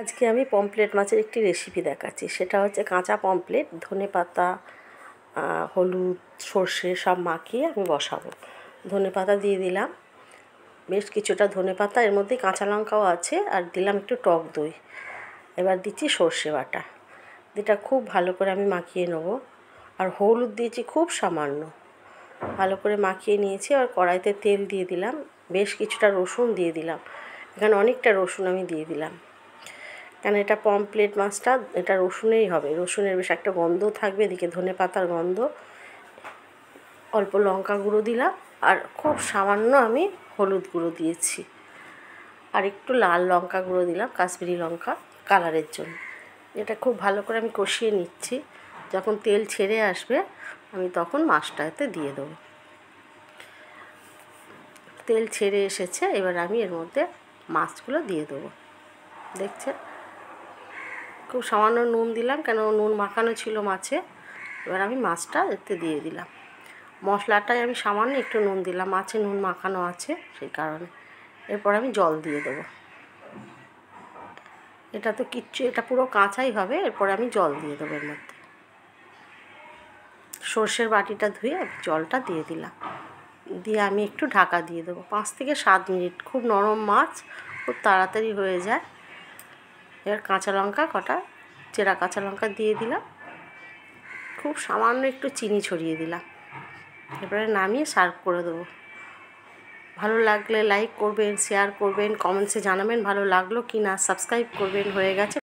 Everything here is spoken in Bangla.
আজকে আমি পমফ্রেট মাছের একটি রেসিপি দেখাচ্ছি। সেটা হচ্ছে কাঁচা পমফ্রেট ধনেপাতা হলুদ সর্ষে সব মাখিয়ে আমি বসাবো। ধনেপাতা দিয়ে দিলাম, বেশ কিছুটা ধনেপাতা, এর মধ্যে কাঁচা লঙ্কাও আছে, আর দিলাম একটু টক দই। এবার দিচ্ছি সর্ষে বাটা, যেটা খুব ভালো করে আমি মাখিয়ে নেব। আর হলুদ দিয়েছি খুব সামান্য, ভালো করে মাখিয়ে নিয়েছি। আর কড়াইতে তেল দিয়ে দিলাম, বেশ কিছুটা রসুন দিয়ে দিলাম। এখানে অনেকটা রসুন আমি দিয়ে দিলাম, কেন এটা পমফ্রেট মাছটা এটা রসুনেই হবে, রসুনের বেশ একটা গন্ধ থাকবে, এদিকে ধনেপাতার গন্ধ। অল্প লঙ্কা গুঁড়ো দিলাম, আর খুব সামান্য আমি হলুদ গুঁড়ো দিয়েছি, আর একটু লাল লঙ্কা গুঁড়ো দিলাম, কাশ্মীরি লঙ্কা কালারের জন্য। এটা খুব ভালো করে আমি কষিয়ে নিচ্ছি। যখন তেল ছেড়ে আসবে আমি তখন মাছটা এতে দিয়ে দেবো। তেল ছেড়ে এসেছে, এবার আমি এর মধ্যে মাছগুলো দিয়ে দেবো। দেখছেন, খুব সামান্য নুন দিলাম, কেন নুন মাখানো ছিল মাছে। এবার আমি মাছটা এতে দিয়ে দিলাম। মশলাটায় আমি সামান্য একটু নুন দিলাম, মাছে নুন মাখানো আছে সেই কারণে। এরপর আমি জল দিয়ে দেবো। এটা তো কিচ্ছু, এটা পুরো কাঁচাই হবে। এরপর আমি জল দিয়ে দেবো এর মধ্যে। সর্ষের বাটিটা ধুয়ে জলটা দিয়ে দিলাম, দিয়ে আমি একটু ঢাকা দিয়ে দেবো 5 থেকে 7 মিনিট। খুব নরম মাছ, খুব তাড়াতাড়ি হয়ে যায়। এবার কাঁচা লঙ্কা কটা চেরা কাঁচা লঙ্কা দিয়ে দিলাম, খুব সামান্য একটু চিনি ছড়িয়ে দিলাম। এবারে নামিয়ে সার্ভ করে দেবো। ভালো লাগলে লাইক করবেন, শেয়ার করবেন, কমেন্টসে জানাবেন ভালো লাগলো কি না, সাবস্ক্রাইব করবেন। হয়ে গেছে।